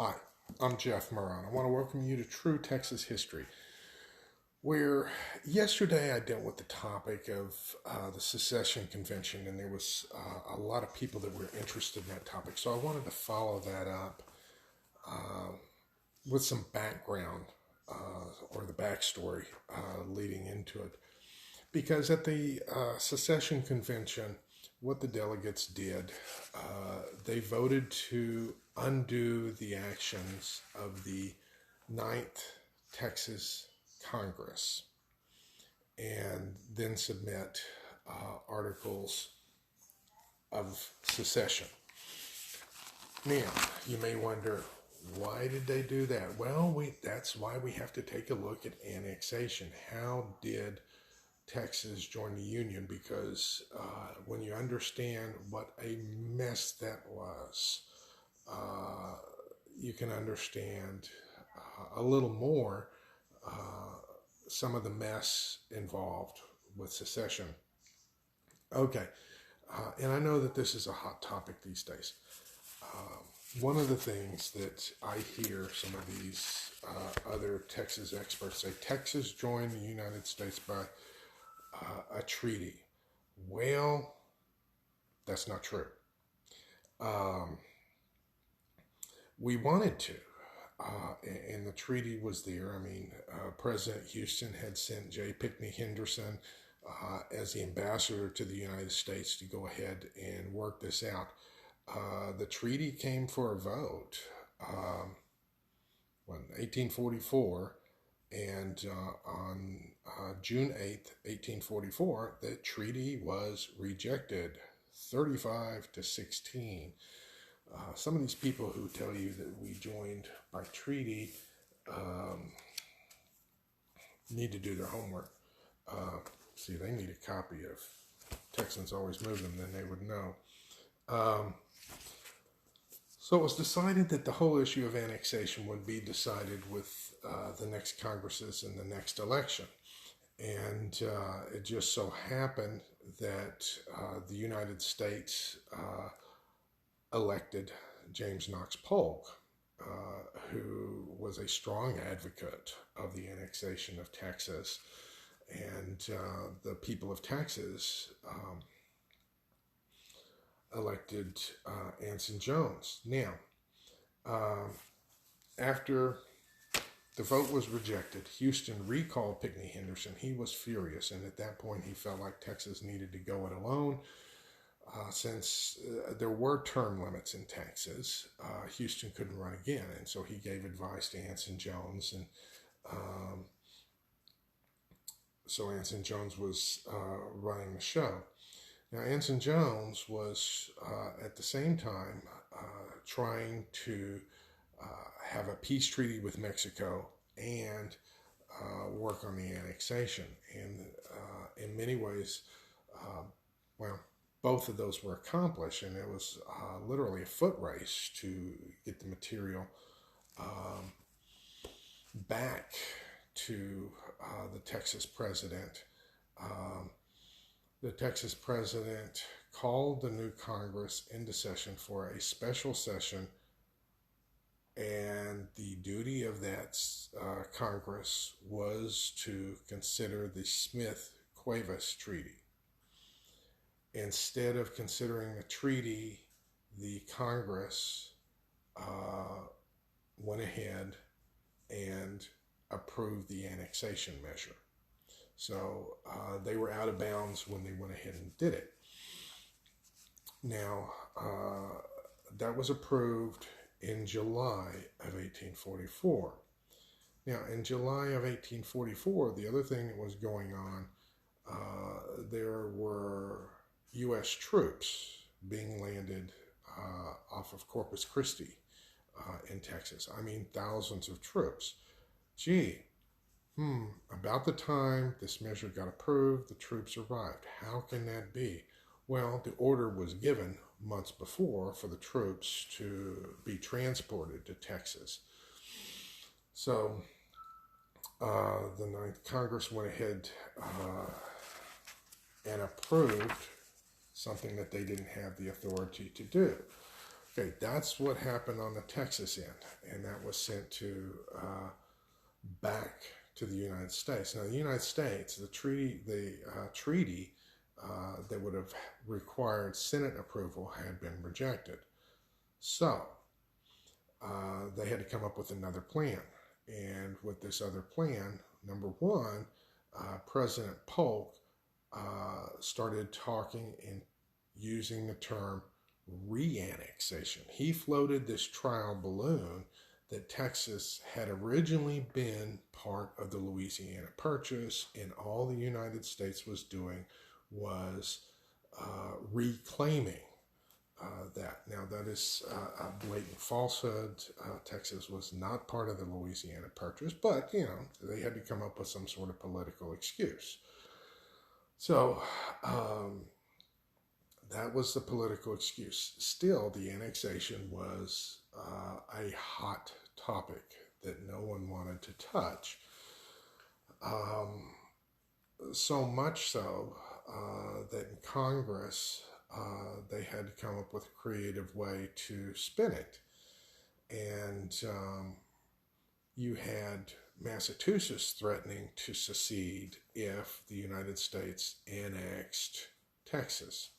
Hi, I'm Jeff Moran. I want to welcome you to True Texas History, where yesterday I dealt with the topic of the Secession Convention, and there was a lot of people that were interested in that topic. So I wanted to follow that up with some background or the backstory leading into it. Because at the Secession Convention, what the delegates did, they voted to undo the actions of the Ninth Texas Congress and then submit articles of secession. Now, you may wonder, why did they do that? Well, that's why we have to take a look at annexation. How did Texas joined the Union? Because when you understand what a mess that was, you can understand a little more some of the mess involved with secession. Okay, and I know that this is a hot topic these days. One of the things that I hear some of these other Texas experts say, Texas joined the United States by a treaty. Well, that's not true. We wanted to, and the treaty was there. I mean, President Houston had sent J. Pinckney Henderson as the ambassador to the United States to go ahead and work this out. The treaty came for a vote in 1844. And on June 8th, 1844, the treaty was rejected, 35-16. Some of these people who tell you that we joined by treaty need to do their homework. See, they need a copy of Texans Always Move Them, then they would know. So it was decided that the whole issue of annexation would be decided with the next Congresses in the next election. And it just so happened that the United States elected James Knox Polk, who was a strong advocate of the annexation of Texas. And the people of Texas elected Anson Jones. Now, after the vote was rejected, Houston recalled Pinckney Henderson. He was furious, and at that point he felt like Texas needed to go it alone. Since there were term limits in Texas, Houston couldn't run again, and so he gave advice to Anson Jones, and so Anson Jones was running the show. Now, Anson Jones was at the same time trying to have a peace treaty with Mexico and work on the annexation. And in many ways, both of those were accomplished, and it was literally a foot race to get the material back to the Texas president. The Texas president called the new Congress into session for a special session, and the duty of that Congress was to consider the Smith-Cuevas Treaty. Instead of considering the treaty, the Congress went ahead and approved the annexation measure. So they were out of bounds when they went ahead and did it. Now, that was approved in July of 1844. Now, in July of 1844, the other thing that was going on, there were U.S. troops being landed off of Corpus Christi in Texas. I mean, thousands of troops. Gee, about the time this measure got approved, the troops arrived. How can that be? Well, the order was given months before for the troops to be transported to Texas. So the Ninth Congress went ahead and approved something that they didn't have the authority to do. Okay, that's what happened on the Texas end, and that was sent to back to the United States. Now, the United States, the treaty that would have required Senate approval had been rejected. So they had to come up with another plan. And with this other plan, number one, President Polk started talking and using the term re-annexation. He floated this trial balloon that Texas had originally been part of the Louisiana Purchase, and all the United States was doing was reclaiming that. Now, that is a blatant falsehood. Texas was not part of the Louisiana Purchase, but, they had to come up with some sort of political excuse. So, that was the political excuse. Still, the annexation was a hot topic that no one wanted to touch. So much so that in Congress, they had to come up with a creative way to spin it. And you had Massachusetts threatening to secede if the United States annexed Texas.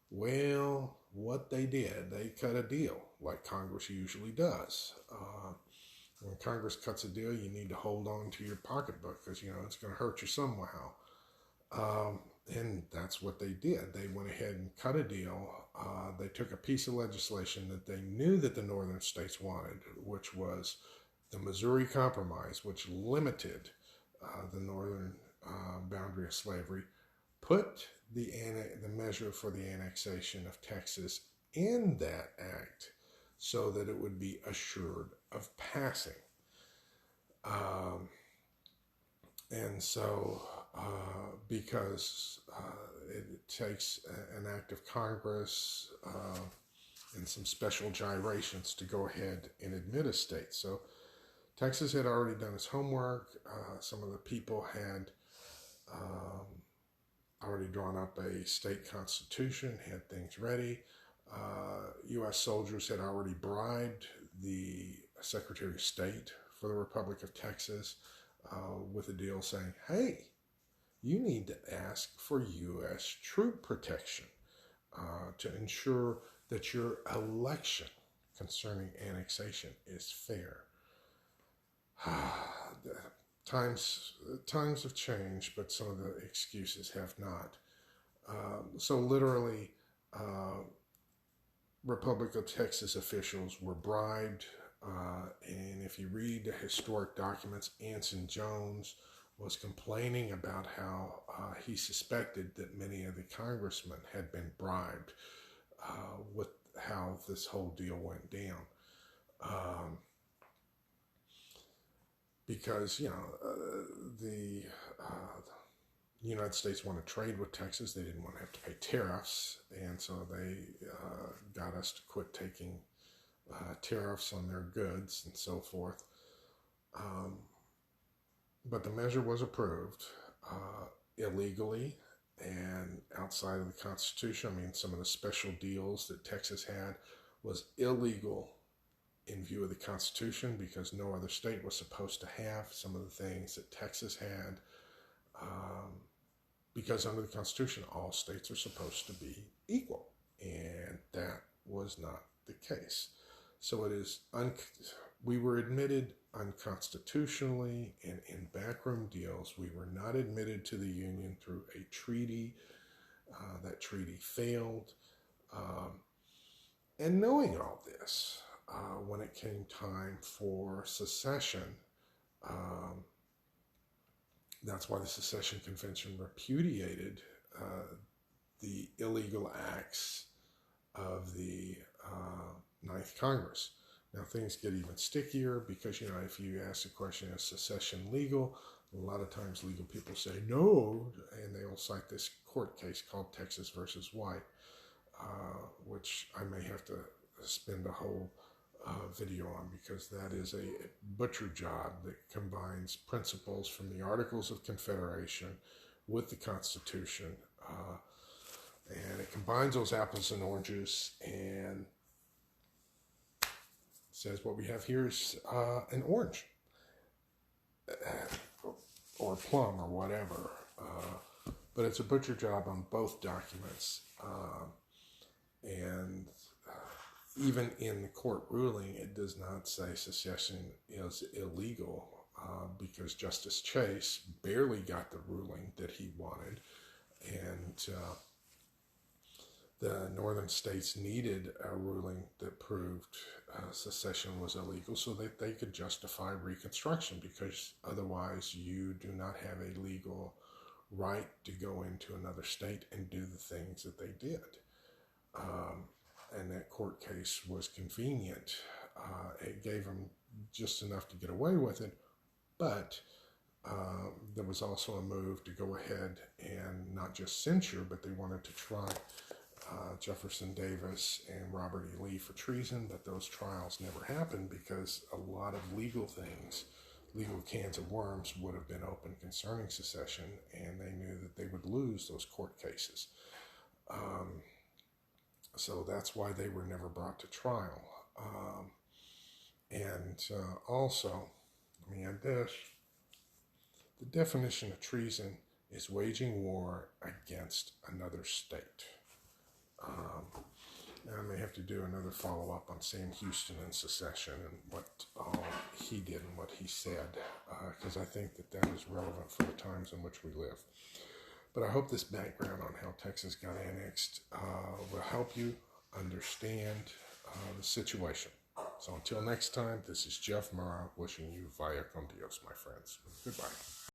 Well, what they did, they cut a deal like Congress usually does. When Congress cuts a deal, you need to hold on to your pocketbook because, it's going to hurt you somehow. And that's what they did. They went ahead and cut a deal. They took a piece of legislation that they knew that the northern states wanted, which was the Missouri Compromise, which limited the northern boundary of slavery, put the measure for the annexation of Texas in that act so that it would be assured of passing. And so, because it takes an act of Congress and some special gyrations to go ahead and admit a state. So Texas had already done its homework. Some of the people had already drawn up a state constitution, had things ready. U.S. soldiers had already bribed the Secretary of State for the Republic of Texas with a deal saying, hey, you need to ask for U.S. troop protection to ensure that your election concerning annexation is fair. Times have changed, but some of the excuses have not. So literally, Republic of Texas officials were bribed. And if you read the historic documents, Anson Jones was complaining about how he suspected that many of the congressmen had been bribed with how this whole deal went down. Because, the United States want to trade with Texas. They didn't want to have to pay tariffs. And so they got us to quit taking tariffs on their goods and so forth. But the measure was approved illegally and outside of the Constitution. I mean, some of the special deals that Texas had was illegal in view of the Constitution because no other state was supposed to have some of the things that Texas had. Because under the Constitution, all states are supposed to be equal. And that was not the case. So it is, we were admitted unconstitutionally and in backroom deals. We were not admitted to the Union through a treaty. That treaty failed. And knowing all this, when it came time for secession, that's why the Secession Convention repudiated the illegal acts of the Ninth Congress. Now things get even stickier because, if you ask the question, is secession legal? A lot of times legal people say no, and they'll cite this court case called Texas versus White, which I may have to spend a whole video on because that is a butcher job that combines principles from the Articles of Confederation with the Constitution, and it combines those apples and oranges, and says what we have here is an orange or plum or whatever. But it's a butcher job on both documents. And even in the court ruling, it does not say secession is illegal because Justice Chase barely got the ruling that he wanted. And the northern states needed a ruling that proved secession was illegal so that they could justify Reconstruction, because otherwise you do not have a legal right to go into another state and do the things that they did. And that court case was convenient. It gave them just enough to get away with it, but there was also a move to go ahead and not just censure, but they wanted to try Jefferson Davis and Robert E. Lee for treason, but those trials never happened because a lot of legal things, legal cans of worms would have been opened concerning secession, and they knew that they would lose those court cases. So that's why they were never brought to trial. Also, let me add this. The definition of treason is waging war against another state. I may have to do another follow-up on Sam Houston and secession and what he did and what he said, because I think that is relevant for the times in which we live. But I hope this background on how Texas got annexed will help you understand the situation. So until next time, this is Jeff Murrah wishing you vaya con Dios, my friends. Goodbye.